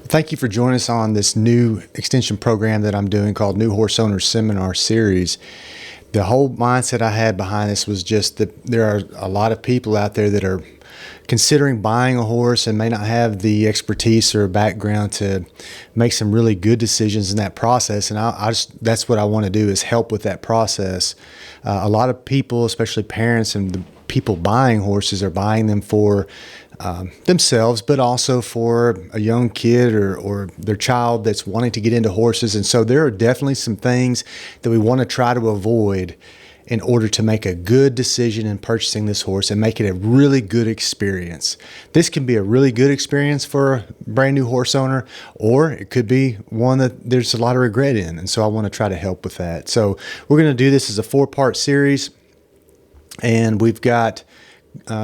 Thank you for joining us on this new extension program that I'm doing called New Horse Owners Seminar Series. The whole mindset I had behind this was just that there are a lot of people out there that are considering buying a horse and may not have the expertise or background to make some really good decisions in that process. And that's what I want to do, is help with that process. A lot of people, especially parents and the people buying horses, are buying them for themselves, but also for a young kid or their child that's wanting to get into horses. And so there are definitely some things that we want to try to avoid in order to make a good decision in purchasing this horse and make it a really good experience. This can be a really good experience for a brand new horse owner, or it could be one that there's a lot of regret in. And so I want to try to help with that. So we're going to do this as a 4-part series, and we've got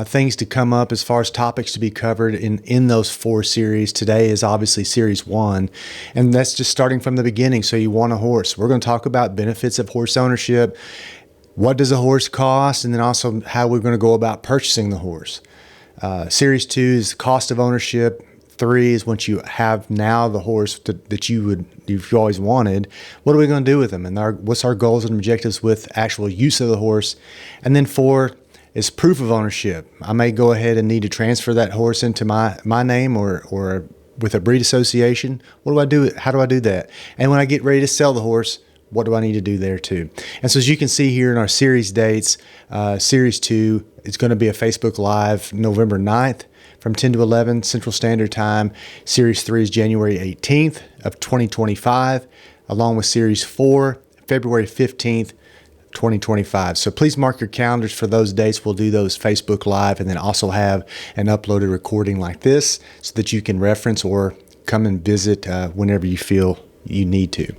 things to come up as far as topics to be covered in those 4 series. Today is obviously series 1, and that's just starting from the beginning. So you want a horse. We're going to talk about benefits of horse ownership. What does a horse cost? And then also how we're going to go about purchasing the horse. Series 2 is cost of ownership. 3 is once you have now the horse that you've always wanted, what are we going to do with them? And what's our goals and objectives with actual use of the horse? And then 4 is proof of ownership. I may go ahead and need to transfer that horse into my name or with a breed association. What do I do? How do I do that? And when I get ready to sell the horse, what do I need to do there too? And so as you can see here in our series dates, series 2, it's going to be a Facebook Live November 9th from 10 to 11 Central Standard Time. Series 3 is January 18th of 2025, along with series 4, February 15th, 2025. So please mark your calendars for those dates. We'll do those Facebook Live and then also have an uploaded recording like this so that you can reference or come and visit whenever you feel you need to.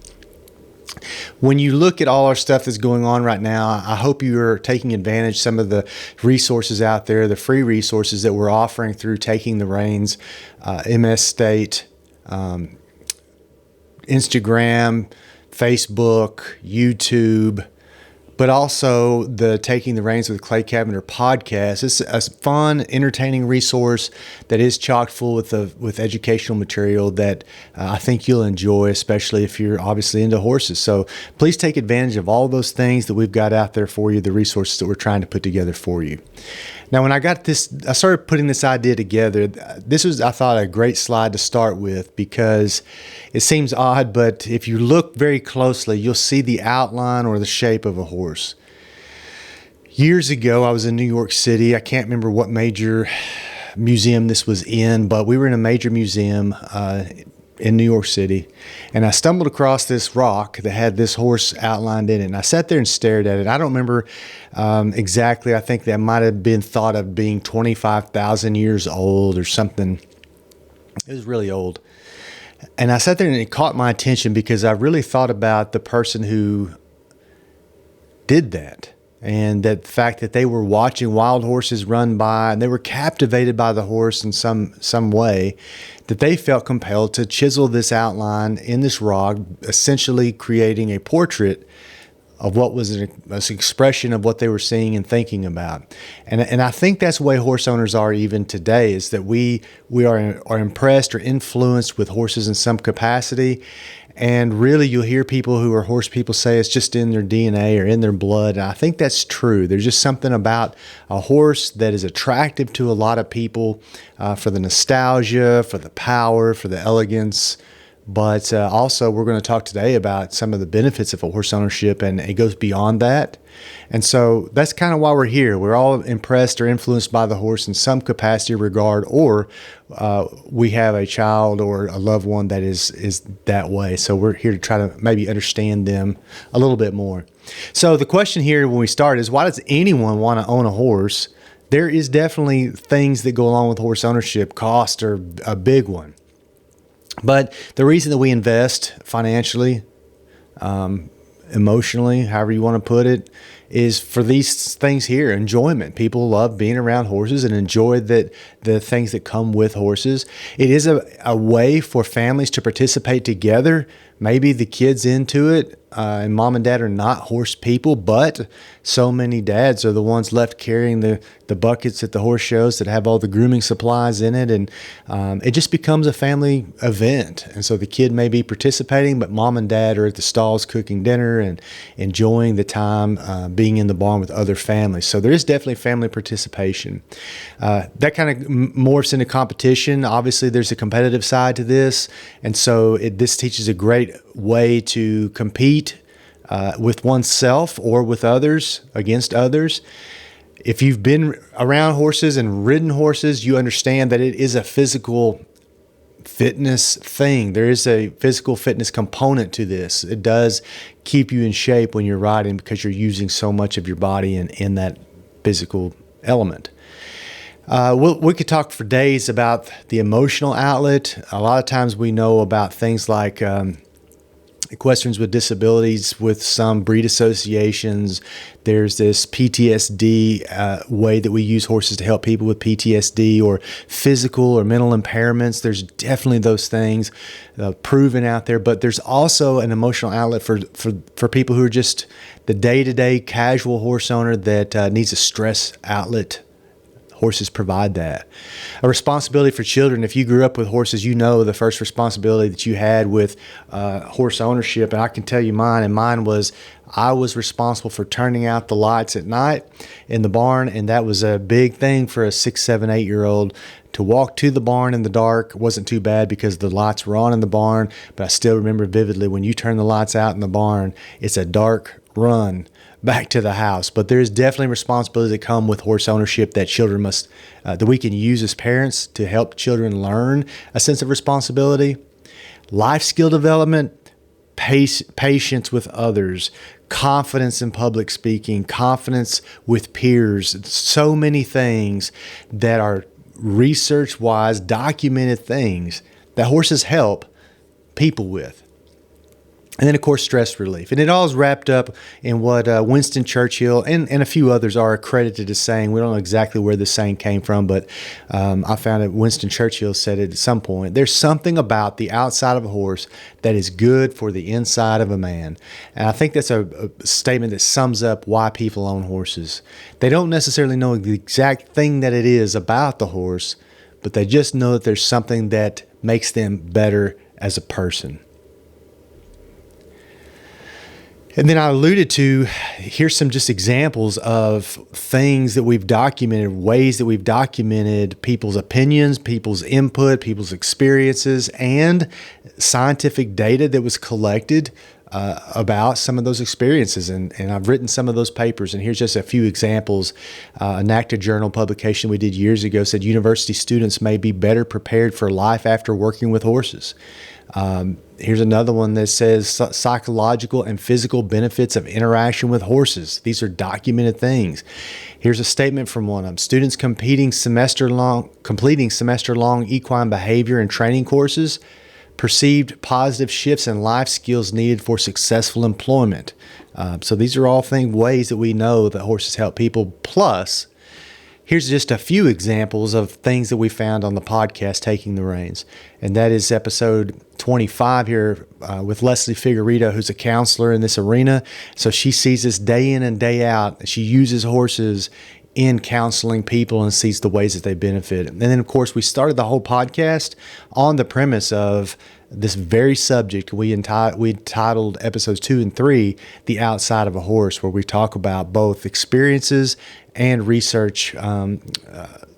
When you look at all our stuff that's going on right now, I hope you're taking advantage of some of the resources out there, the free resources that we're offering through Taking the Reins, MS State, Instagram, Facebook, YouTube, but also the Taking the Reins with Clay Cavender podcast. It's a fun, entertaining resource that is chock full with educational material that I think you'll enjoy, especially if you're obviously into horses. So please take advantage of all those things that we've got out there for you, the resources that we're trying to put together for you. Now, when I started putting this idea together, this was, I thought, a great slide to start with because it seems odd, but if you look very closely, you'll see the outline or the shape of a horse. Years ago, I was in New York City. I can't remember what major museum this was in, but we were in a major museum in New York City, and I stumbled across this rock that had this horse outlined in it, and I sat there and stared at it. I don't remember exactly. I think that might have been thought of being 25,000 years old or something. It was really old. And I sat there and it caught my attention because I really thought about the person who did that. And that the fact that they were watching wild horses run by and they were captivated by the horse in some way, that they felt compelled to chisel this outline in this rock, essentially creating a portrait of what was an expression of what they were seeing and thinking about. And I think that's the way horse owners are even today, is that we are impressed or influenced with horses in some capacity. And really, you'll hear people who are horse people say it's just in their DNA or in their blood. And I think that's true. There's just something about a horse that is attractive to a lot of people for the nostalgia, for the power, for the elegance. But also, we're going to talk today about some of the benefits of a horse ownership, and it goes beyond that. And so that's kind of why we're here. We're all impressed or influenced by the horse in some capacity or regard, or we have a child or a loved one that is that way. So we're here to try to maybe understand them a little bit more. So the question here when we start is, why does anyone want to own a horse? There is definitely things that go along with horse ownership. Cost are a big one. But the reason that we invest financially, emotionally, however you want to put it, is for these things here. Enjoyment. People love being around horses and enjoy the things that come with horses. It is a way for families to participate together. Maybe the kid's into it. and mom and dad are not horse people, but so many dads are the ones left carrying the buckets at the horse shows that have all the grooming supplies in it. And it just becomes a family event. And so the kid may be participating, but mom and dad are at the stalls cooking dinner and enjoying the time being in the barn with other families. So there is definitely family participation. That kind of morphs into competition. Obviously, there's a competitive side to this. And so this teaches a great way to compete with oneself or with others, against others. If you've been around horses and ridden horses, you understand that it is a physical fitness thing. There is a physical fitness component to this. It does keep you in shape when you're riding because you're using so much of your body in that physical element. We could talk for days about the emotional outlet. A lot of times we know about things like equestrians with disabilities with some breed associations. There's this PTSD way that we use horses to help people with PTSD or physical or mental impairments. There's definitely those things proven out there, but there's also an emotional outlet for people who are just the day-to-day casual horse owner that needs a stress outlet. Horses provide that. A responsibility for children. If you grew up with horses, you know the first responsibility that you had with horse ownership. And I can tell you mine. And mine was I was responsible for turning out the lights at night in the barn. And that was a big thing for a 6, 7, 8-year-old to walk to the barn in the dark. It wasn't too bad because the lights were on in the barn. But I still remember vividly when you turn the lights out in the barn, it's a dark run back to the house. But there's definitely responsibilities that come with horse ownership that children must, that we can use as parents to help children learn a sense of responsibility. Life skill development, patience with others, confidence in public speaking, confidence with peers, so many things that are research-wise documented things that horses help people with. And then, of course, stress relief. And it all is wrapped up in what Winston Churchill and a few others are accredited as saying. We don't know exactly where this saying came from, but I found that Winston Churchill said it at some point. There's something about the outside of a horse that is good for the inside of a man. And I think that's a statement that sums up why people own horses. They don't necessarily know the exact thing that it is about the horse, but they just know that there's something that makes them better as a person. And then I alluded to, here's some just examples of things that we've documented, ways that we've documented people's opinions, people's input, people's experiences, and scientific data that was collected about some of those experiences. And I've written some of those papers. And here's just a few examples. An NACTA journal publication we did years ago said university students may be better prepared for life after working with horses. Here's another one that says psychological and physical benefits of interaction with horses. These are documented things. Here's a statement from one of them. Students completing semester-long equine behavior and training courses perceived positive shifts in life skills needed for successful employment. So these are all ways that we know that horses help people. Plus, here's just a few examples of things that we found on the podcast, Taking the Reins. And that is episode 25 here with Leslie Figueredo, who's a counselor in this arena. So she sees this day in and day out. She uses horses in counseling people and sees the ways that they benefit. And then, of course, we started the whole podcast on the premise of this very subject. We titled episodes 2 and 3, The Outside of a Horse, where we talk about both experiences and research,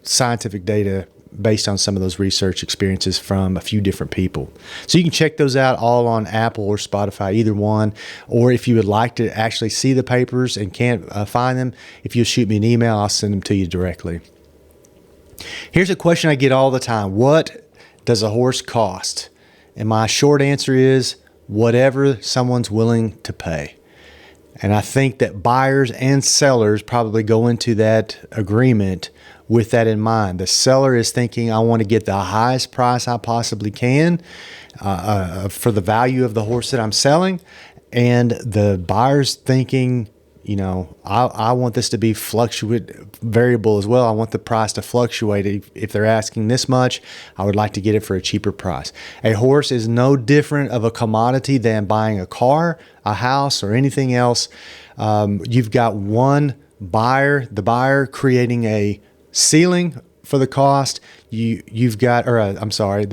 scientific data based on some of those research experiences from a few different people. So you can check those out all on Apple or Spotify, either one. Or if you would like to actually see the papers and can't find them, if you'll shoot me an email, I'll send them to you directly. Here's a question I get all the time. What does a horse cost? And my short answer is whatever someone's willing to pay. And I think that buyers and sellers probably go into that agreement with that in mind. The seller is thinking, I want to get the highest price I possibly can for the value of the horse that I'm selling. And the buyer's thinking, I want this to be variable as well. I want the price to fluctuate. If they're asking this much, I would like to get it for a cheaper price. A horse is no different of a commodity than buying a car, a house, or anything else. You've got one buyer, the buyer creating a ceiling for the cost. The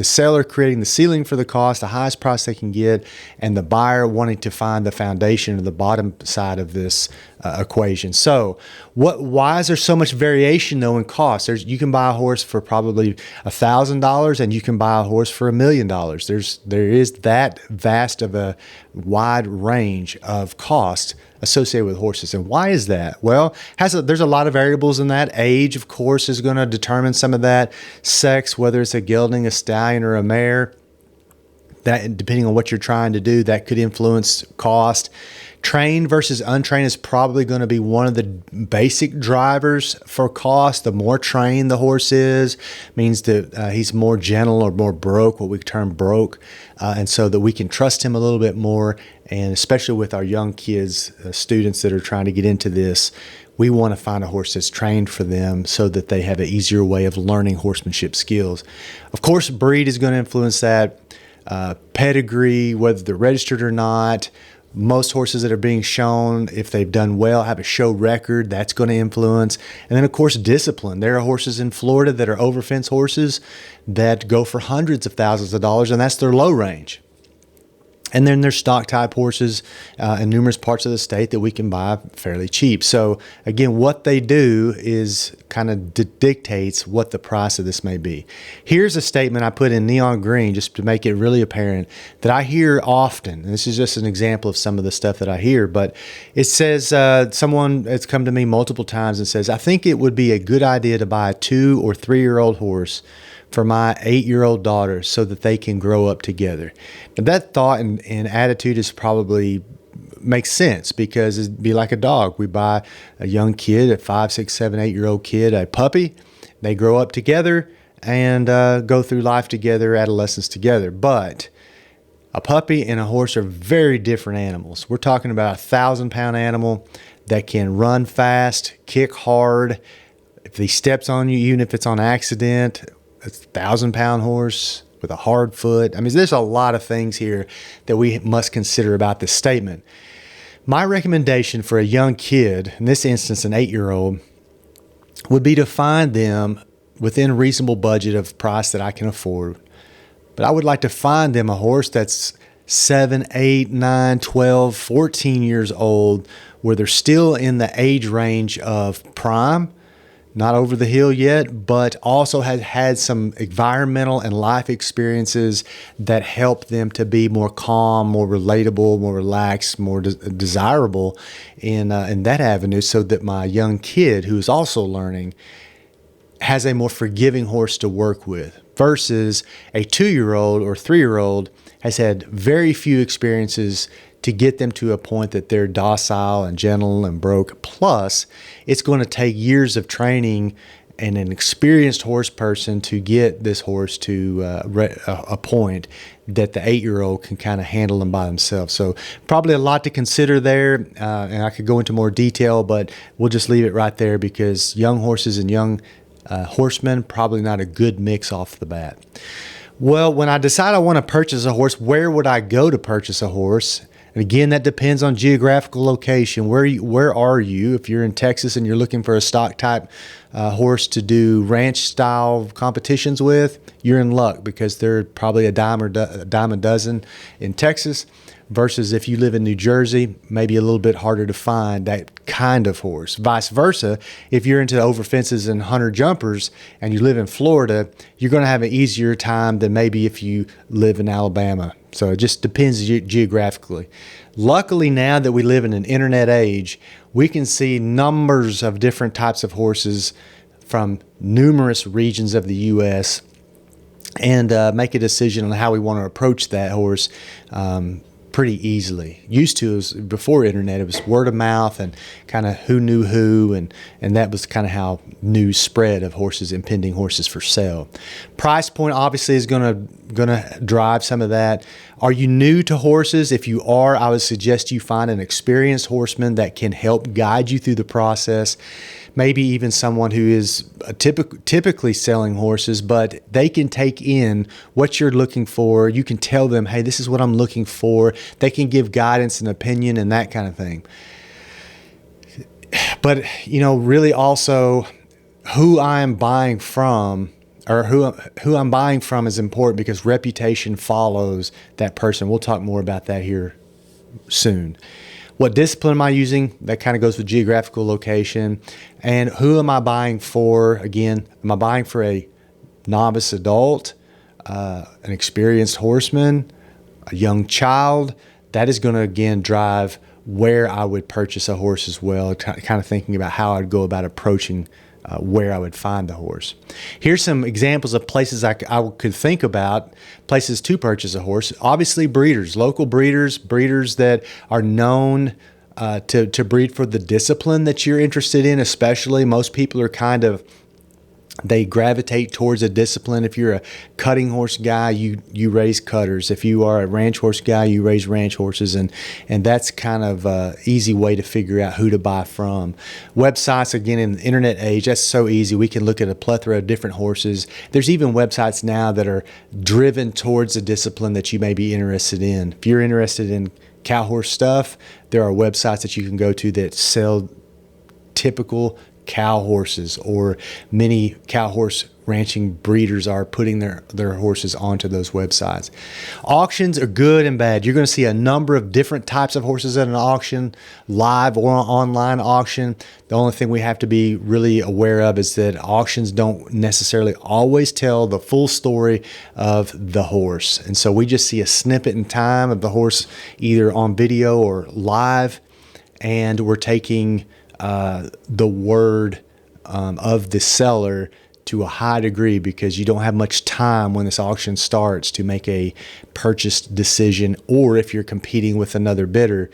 seller creating the ceiling for the cost, the highest price they can get, and the buyer wanting to find the foundation or the bottom side of this equation. So, why is there so much variation though in cost? You can buy a horse for probably $1,000, and you can buy a horse for $1 million. There is that vast of a wide range of cost associated with horses. And why is that? Well, there's a lot of variables in that. Age, of course, is going to determine some of that. Sex, whether it's a gelding, a stallion, or a mare, that depending on what you're trying to do, that could influence cost. Trained versus untrained is probably going to be one of the basic drivers for cost. The more trained the horse is, means that he's more gentle or more broke, what we term broke, and so that we can trust him a little bit more. And especially with our young kids, students that are trying to get into this, we want to find a horse that's trained for them so that they have an easier way of learning horsemanship skills. Of course, breed is going to influence that. Pedigree, whether they're registered or not. Most horses that are being shown, if they've done well, have a show record, that's going to influence. And then, of course, discipline. There are horses in Florida that are over fence horses that go for hundreds of thousands of dollars, and that's their low range. And then there's stock type horses in numerous parts of the state that we can buy fairly cheap. So again, what they do is kind of dictates what the price of this may be. Here's a statement I put in neon green just to make it really apparent that I hear often. And this is just an example of some of the stuff that I hear, but it says someone has come to me multiple times and says, I think it would be a good idea to buy a 2 or 3-year-old horse for my 8-year-old daughter so that they can grow up together. Now that thought and attitude is probably makes sense because it'd be like a dog. We buy a young kid, a 5, 6, 7, 8-year-old kid, a puppy. They grow up together and go through life together, adolescence together. But a puppy and a horse are very different animals. We're talking about a 1,000-pound animal that can run fast, kick hard. If he steps on you, even if it's on accident, a 1,000-pound horse with a hard foot. I mean, there's a lot of things here that we must consider about this statement. My recommendation for a young kid, in this instance an 8-year-old, would be to find them within a reasonable budget of price that I can afford. But I would like to find them a horse that's 7, 8, 9, 12, 14 years old, where they're still in the age range of prime, not over the hill yet, but also has had some environmental and life experiences that help them to be more calm, more relatable, more relaxed, more desirable in that avenue, so that my young kid who is also learning has a more forgiving horse to work with versus a 2-year-old or 3-year-old has had very few experiences to get them to a point that they're docile and gentle and broke. Plus, it's going to take years of training and an experienced horse person to get this horse to a point that the 8-year-old can kind of handle them by themselves. So probably a lot to consider there, and I could go into more detail, but we'll just leave it right there because young horses and young horsemen, probably not a good mix off the bat. Well, when I decide I want to purchase a horse, where would I go to purchase a horse? And again, that depends on geographical location. Where are you? If you're in Texas and you're looking for a stock type horse to do ranch style competitions with, you're in luck because they're probably a dime a dozen in Texas. Versus if you live in New Jersey, maybe a little bit harder to find that kind of horse. Vice versa, if you're into over fences and hunter jumpers and you live in Florida, you're going to have an easier time than maybe if you live in Alabama. So it just depends geographically. Luckily, now that we live in an internet age, we can see numbers of different types of horses from numerous regions of the U.S. and make a decision on how we want to approach that horse pretty easily. Used to, it was before internet, it was word of mouth and kind of who knew who, and that was kind of how news spread of horses, impending horses for sale. Price point obviously is gonna drive some of that. Are you new to horses? If you are, I would suggest you find an experienced horseman that can help guide you through the process. Maybe even someone who is typically selling horses, but they can take in what you're looking for. You can tell them, hey, this is what I'm looking for. They can give guidance and opinion and that kind of thing. But, really also who I am buying from, or who I'm buying from, is important, because reputation follows that person. We'll talk more about that here soon. What discipline am I using? That kind of goes with geographical location. And who am I buying for? Again, am I buying for a novice adult, an experienced horseman, a young child? That is going to, again, drive where I would purchase a horse as well, kind of thinking about how I'd go about approaching where I would find the horse. Here's some examples of places I could think about, places to purchase a horse. Obviously, breeders, local breeders that are known to breed for the discipline that you're interested in. Especially, most people are they gravitate towards a discipline. If you're a cutting horse guy, you raise cutters. If you are a ranch horse guy, you raise ranch horses, and that's kind of an easy way to figure out who to buy from. Websites, again, in the internet age, that's so easy. We can look at a plethora of different horses. There's even websites now that are driven towards a discipline that you may be interested in. If you're interested in cow horse stuff, there are websites that you can go to that sell typical cow horses, or many cow horse ranching breeders are putting their horses onto those websites. Auctions are good and bad. You're going to see a number of different types of horses at an auction, live or online auction. The only thing we have to be really aware of is that auctions don't necessarily always tell the full story of the horse. And so we just see a snippet in time of the horse, either on video or live, and we're taking the word of the seller to a high degree, because you don't have much time when this auction starts to make a purchase decision. Or if you're competing with another bidder,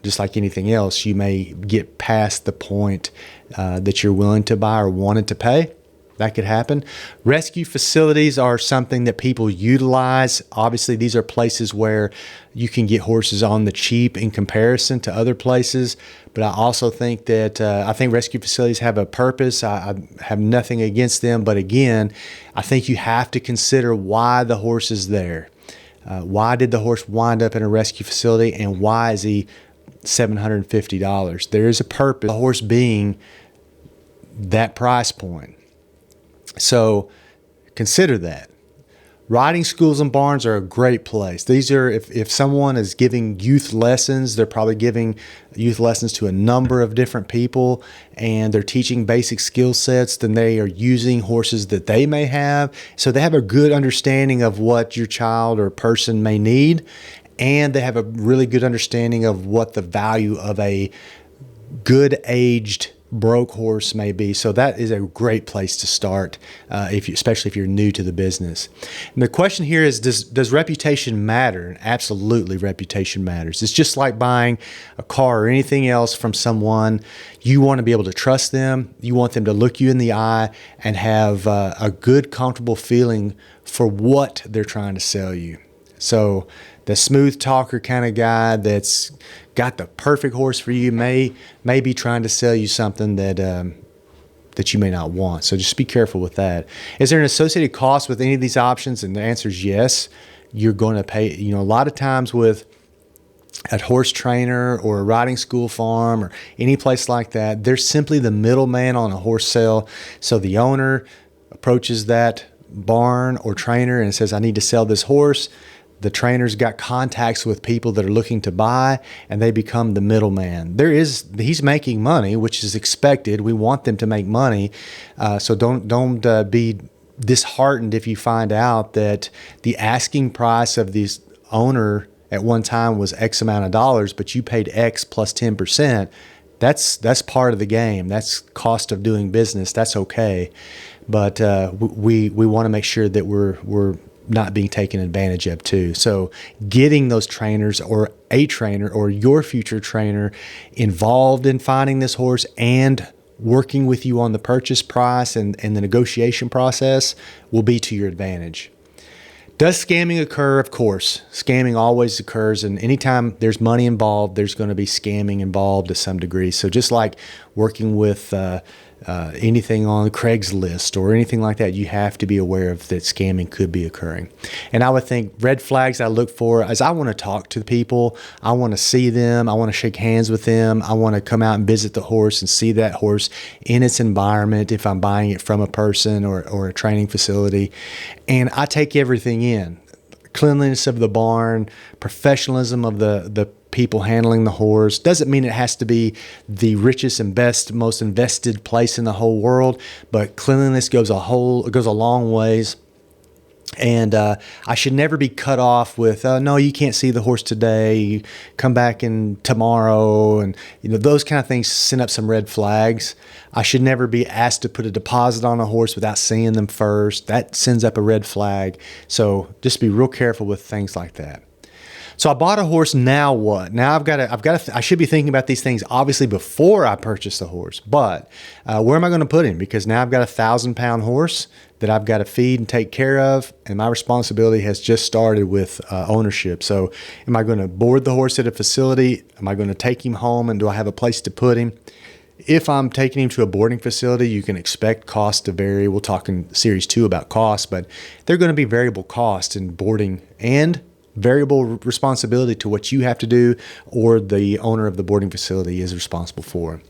just like anything else, you may get past the point that you're willing to buy or wanted to pay. That could happen. Rescue facilities are something that people utilize. Obviously, these are places where you can get horses on the cheap in comparison to other places. But I also think that I think rescue facilities have a purpose. I have nothing against them. But again, I think you have to consider why the horse is there. Why did the horse wind up in a rescue facility, and why is he $750? There is a purpose, the horse being that price point. So consider that. Riding schools and barns are a great place. These are, if someone is giving youth lessons, they're probably giving youth lessons to a number of different people, and they're teaching basic skill sets, then they are using horses that they may have. So they have a good understanding of what your child or person may need, and they have a really good understanding of what the value of a good aged broke horse may be. So that is a great place to start, especially if you're new to the business. And the question here is, does reputation matter? Absolutely, reputation matters. It's just like buying a car or anything else from someone. You want to be able to trust them. You want them to look you in the eye and have a good, comfortable feeling for what they're trying to sell you. So the smooth talker kind of guy that's got the perfect horse for you may be trying to sell you something that you may not want. So just be careful with that. Is there an associated cost with any of these options? And the answer is yes. You're going to pay. A lot of times with a horse trainer or a riding school farm or any place like that, they're simply the middleman on a horse sale. So the owner approaches that barn or trainer and says, I need to sell this horse. The trainer's got contacts with people that are looking to buy, and they become the middleman. He's making money, which is expected. We want them to make money. So don't be disheartened if you find out that the asking price of this owner at one time was X amount of dollars, but you paid X plus 10%. That's part of the game. That's cost of doing business. That's okay. But we want to make sure that we're not being taken advantage of too. So getting those trainers or a trainer or your future trainer involved in finding this horse and working with you on the purchase price and the negotiation process will be to your advantage. Does scamming occur? Of course. Scamming always occurs, and anytime there's money involved, there's going to be scamming involved to some degree. So just like working with anything on Craigslist or anything like that, you have to be aware of that scamming could be occurring. And I would think red flags I look for is I want to talk to the people. I want to see them. I want to shake hands with them. I want to come out and visit the horse and see that horse in its environment if I'm buying it from a person or a training facility. And I take everything in. Cleanliness of the barn, professionalism of the people handling the horse. Doesn't mean it has to be the richest and best, most invested place in the whole world, but cleanliness goes a long ways. And I should never be cut off with, no, you can't see the horse today. You come back in tomorrow, and those kind of things send up some red flags. I should never be asked to put a deposit on a horse without seeing them first. That sends up a red flag. So just be real careful with things like that. So I bought a horse. Now what? Now I should be thinking about these things obviously before I purchase the horse. But where am I going to put him? Because now I've got a 1,000-pound horse that I've got to feed and take care of, and my responsibility has just started with ownership. So, am I going to board the horse at a facility? Am I going to take him home? And do I have a place to put him? If I'm taking him to a boarding facility, you can expect costs to vary. We'll talk in Series 2 about costs, but they're going to be variable costs in boarding and variable responsibility to what you have to do or the owner of the boarding facility is responsible for.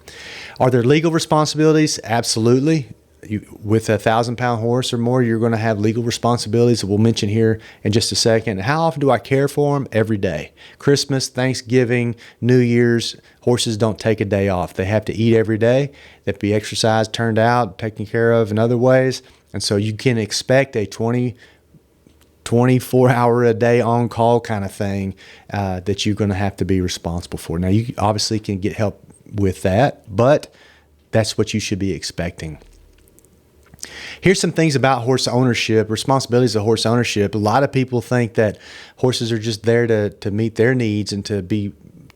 Are there legal responsibilities? Absolutely. With a 1,000-pound horse or more, you're going to have legal responsibilities that we'll mention here in just a second. How often do I care for them? Every day. Christmas, Thanksgiving, New Year's, horses don't take a day off. They have to eat every day. They have to be exercised, turned out, taken care of in other ways. And so you can expect a 24-hour-a-day on-call kind of thing that you're going to have to be responsible for. Now, you obviously can get help with that, but that's what you should be expecting. Here's some things about horse ownership, responsibilities of horse ownership. A lot of people think that horses are just there to meet their needs and to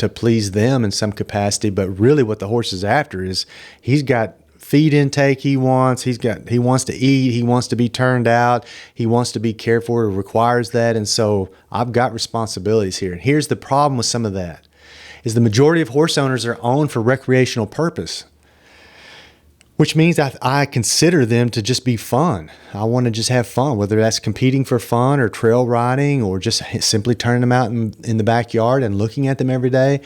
please them in some capacity, but really what the horse is after is he's got feed intake he wants, he wants to eat, he wants to be turned out, he wants to be cared for, it requires that, and so I've got responsibilities here. And here's the problem with some of that, is the majority of horse owners are owned for recreational purpose, which means I consider them to just be fun. I want to just have fun, whether that's competing for fun or trail riding or just simply turning them out in the backyard and looking at them every day.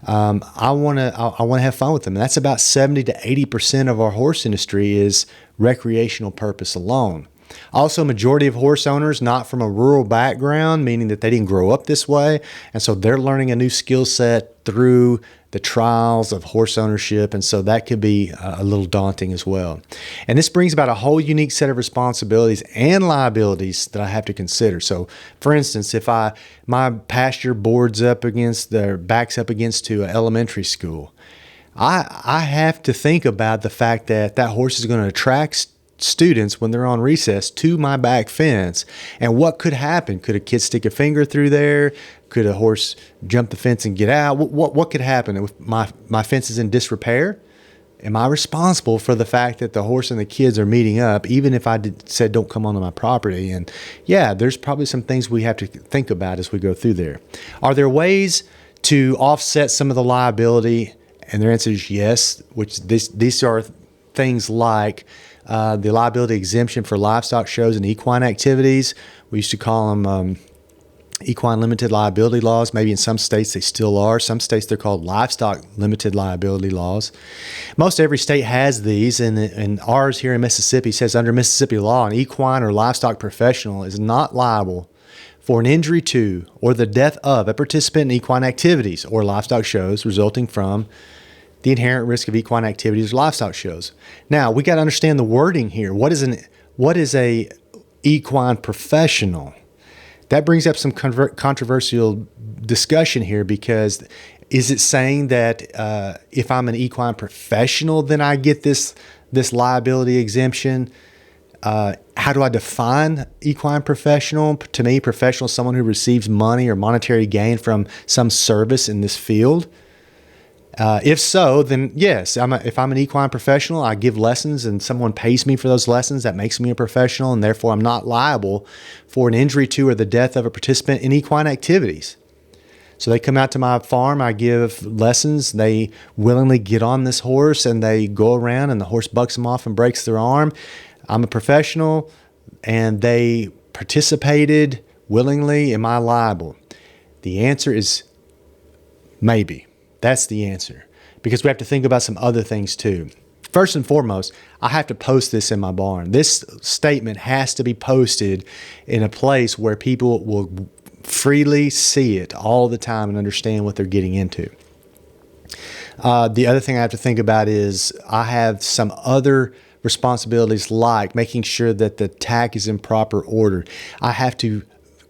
I want to have fun with them. And that's about 70 to 80% of our horse industry is recreational purpose alone. Also, majority of horse owners not from a rural background, meaning that they didn't grow up this way, and so they're learning a new skill set through the trials of horse ownership, and so that could be a little daunting as well. And this brings about a whole unique set of responsibilities and liabilities that I have to consider. So, for instance, if my pasture backs up against to an elementary school, I have to think about the fact that horse is going to attract students when they're on recess to my back fence. And what could happen? Could a kid stick a finger through there? Could a horse jump the fence and get out? What could happen if my fence is in disrepair? Am I responsible for the fact that the horse and the kids are meeting up, even if I said don't come onto my property? And yeah, there's probably some things we have to think about as we go through there. Are there ways to offset some of the liability? And their answer is yes, which these are things like the liability exemption for livestock shows and equine activities. We used to call them equine limited liability laws. Maybe in some states they still are. Some states they're called livestock limited liability laws. Most every state has these, and ours here in Mississippi says under Mississippi law, an equine or livestock professional is not liable for an injury to or the death of a participant in equine activities or livestock shows resulting from the inherent risk of equine activities or livestock shows. Now, we got to understand the wording here. What is a equine professional? That brings up some controversial discussion here, because is it saying that if I'm an equine professional, then I get this liability exemption? How How do I define equine professional? To me, professional is someone who receives money or monetary gain from some service in this field. If so, then yes, if I'm an equine professional, I give lessons and someone pays me for those lessons. That makes me a professional, and therefore I'm not liable for an injury to or the death of a participant in equine activities. So they come out to my farm, I give lessons, they willingly get on this horse and they go around and the horse bucks them off and breaks their arm. I'm a professional and they participated willingly. Am I liable? The answer is maybe. That's the answer, because we have to think about some other things too. First and foremost, I have to post this in my barn. This statement has to be posted in a place where people will freely see it all the time and understand what they're getting into. The other thing I have to think about is I have some other responsibilities, like making sure that the tack is in proper order. I have to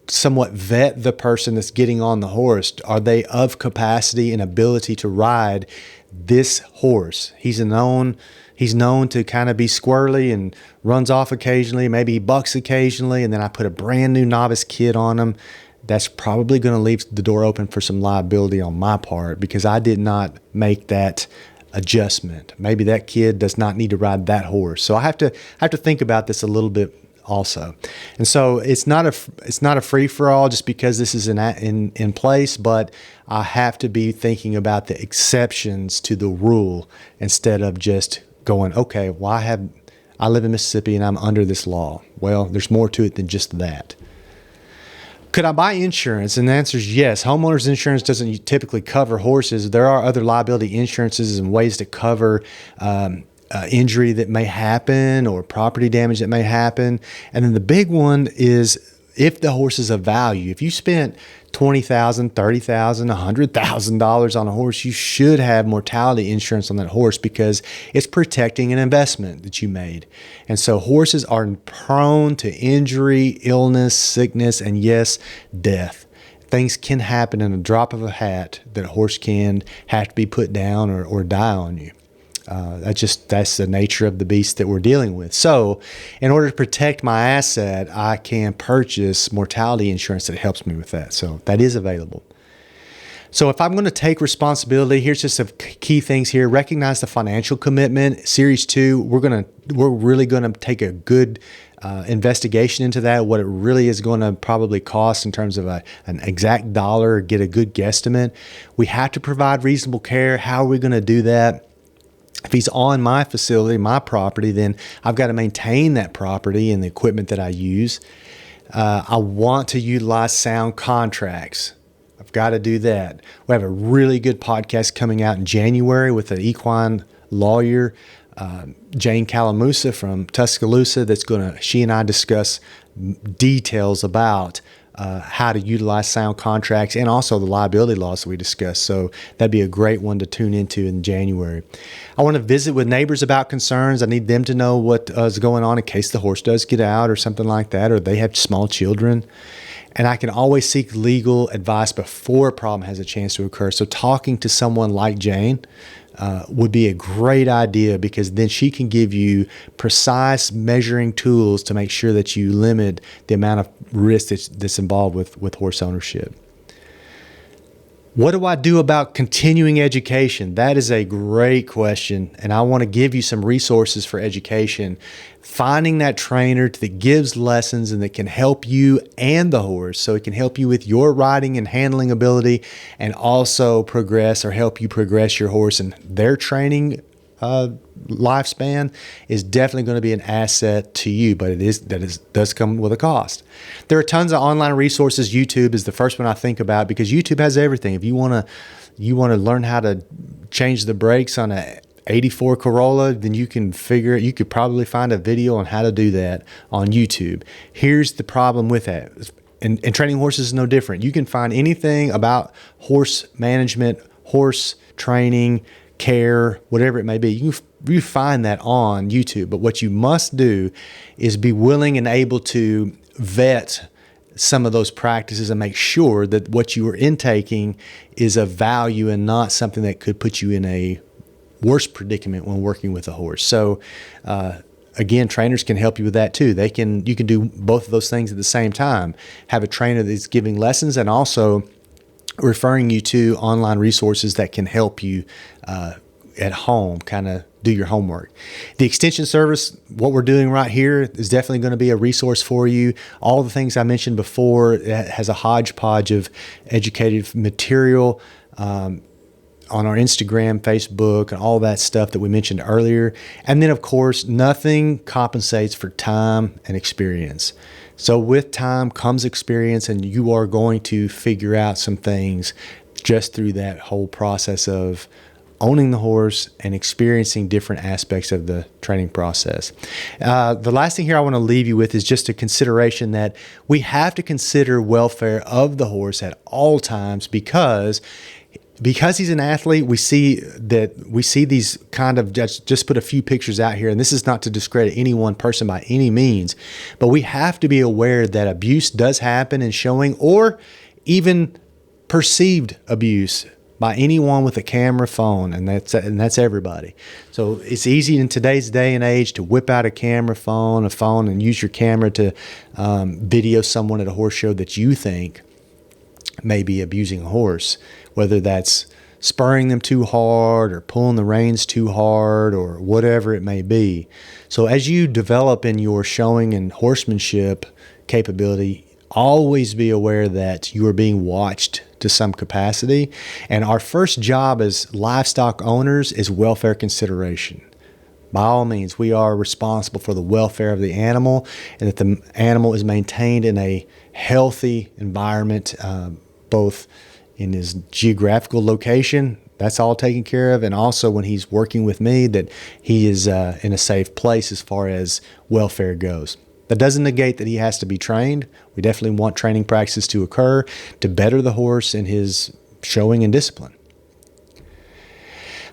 somewhat vet the person that's getting on the horse. Are they of capacity and ability to ride this horse? He's known to kind of be squirrely and runs off occasionally, maybe he bucks occasionally, and then I put a brand new novice kid on him. That's probably going to leave the door open for some liability on my part because I did not make that adjustment. Maybe that kid does not need to ride that horse. So I have to think about this a little bit also. And so it's not a free for all just because this is in place, but I have to be thinking about the exceptions to the rule instead of just going, okay, well, I live in Mississippi and I'm under this law. Well, there's more to it than just that. Could I buy insurance? And the answer is yes. Homeowners insurance doesn't typically cover horses. There are other liability insurances and ways to cover injury that may happen or property damage that may happen. And then the big one is if the horse is of value. If you spent $20,000, $30,000, $100,000 on a horse, you should have mortality insurance on that horse because it's protecting an investment that you made. And so horses are prone to injury, illness, sickness, and yes, death. Things can happen in a drop of a hat that a horse can have to be put down or die on you. That's the nature of the beast that we're dealing with. So in order to protect my asset, I can purchase mortality insurance that helps me with that. So that is available. So if I'm going to take responsibility, here's just some key things here. Recognize the financial commitment. Series 2, we're really going to take a good investigation into that, what it really is going to probably cost in terms of an exact dollar, get a good guesstimate. We have to provide reasonable care. How are we going to do that? If he's on my facility, my property, then I've got to maintain that property and the equipment that I use. I want to utilize sound contracts. I've got to do that. We have a really good podcast coming out in January with an equine lawyer, Jane Calamusa from Tuscaloosa, she and I discuss details about how to utilize sound contracts and also the liability laws that we discussed. So that'd be a great one to tune into in January. I want to visit with neighbors about concerns. I need them to know what is going on in case the horse does get out or something like that, or they have small children. And I can always seek legal advice before a problem has a chance to occur. So talking to someone like Jane would be a great idea because then she can give you precise measuring tools to make sure that you limit the amount of risk that's involved with horse ownership. What do I do about continuing education? That is a great question, and I want to give you some resources for education. Finding that trainer that gives lessons and that can help you and the horse, so it can help you with your riding and handling ability and also help you progress your horse and their training lifespan is definitely going to be an asset to you, but does come with a cost. There are tons of online resources. YouTube is the first one I think about because YouTube has everything. If you want to learn how to change the brakes on a 84 Corolla, then you could probably find a video on how to do that on YouTube. Here's the problem with that. And training horses is no different. You can find anything about horse management, horse training, care, whatever it may be. You find that on YouTube. But what you must do is be willing and able to vet some of those practices and make sure that what you are intaking is of value and not something that could put you in a worse predicament when working with a horse. So again, trainers can help you with that too. You can do both of those things at the same time. Have a trainer that's giving lessons and also referring you to online resources that can help you at home, kind of do your homework. The extension service, what we're doing right here, is definitely going to be a resource for you. All the things I mentioned before, it has a hodgepodge of educative material on our Instagram, Facebook, and all that stuff that we mentioned earlier. And then, of course, nothing compensates for time and experience. So with time comes experience, and you are going to figure out some things just through that whole process of owning the horse and experiencing different aspects of the training process. The last thing here I want to leave you with is just a consideration that we have to consider welfare of the horse at all times because he's an athlete. We see these kind of just put a few pictures out here, and this is not to discredit any one person by any means, but we have to be aware that abuse does happen in showing or even perceived abuse by anyone with a camera phone, and that's everybody. So it's easy in today's day and age to whip out a phone, and use your camera to video someone at a horse show that you think may be abusing a horse, whether that's spurring them too hard or pulling the reins too hard or whatever it may be. So as you develop in your showing and horsemanship capability, always be aware that you are being watched to some capacity. And our first job as livestock owners is welfare consideration. By all means, we are responsible for the welfare of the animal and that the animal is maintained in a healthy environment, both in his geographical location, that's all taken care of, and also when he's working with me, that he is in a safe place as far as welfare goes. That doesn't negate that he has to be trained. We definitely want training practices to occur to better the horse in his showing and discipline.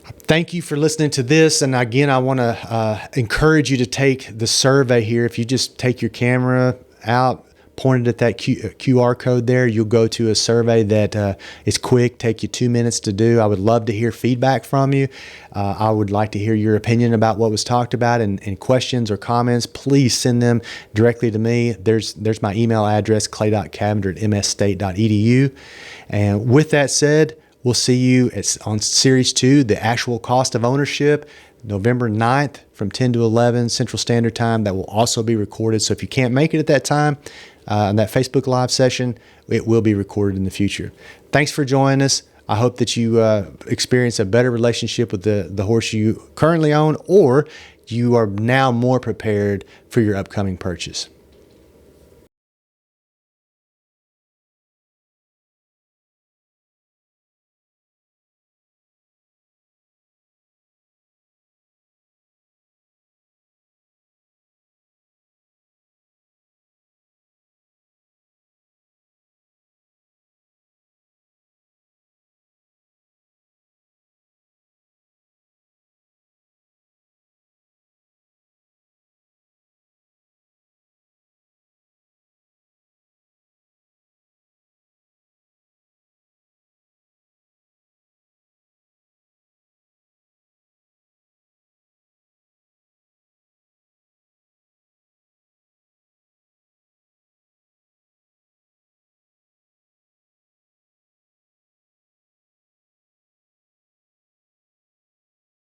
Thank you for listening to this. And again, I want to encourage you to take the survey here. If you just take your camera out, point it at that QR code there, you'll go to a survey that is quick, take you 2 minutes to do. I would love to hear feedback from you. I would like to hear your opinion about what was talked about, and questions or comments, please send them directly to me. There's my email address, clay.cavender@msstate.edu. And with that said, we'll see you on Series 2, the actual cost of ownership, November 9th from 10 to 11 Central Standard Time. That will also be recorded. So if you can't make it at that time, on that Facebook Live session, it will be recorded in the future. Thanks for joining us. I hope that you experience a better relationship with the horse you currently own, or you are now more prepared for your upcoming purchase.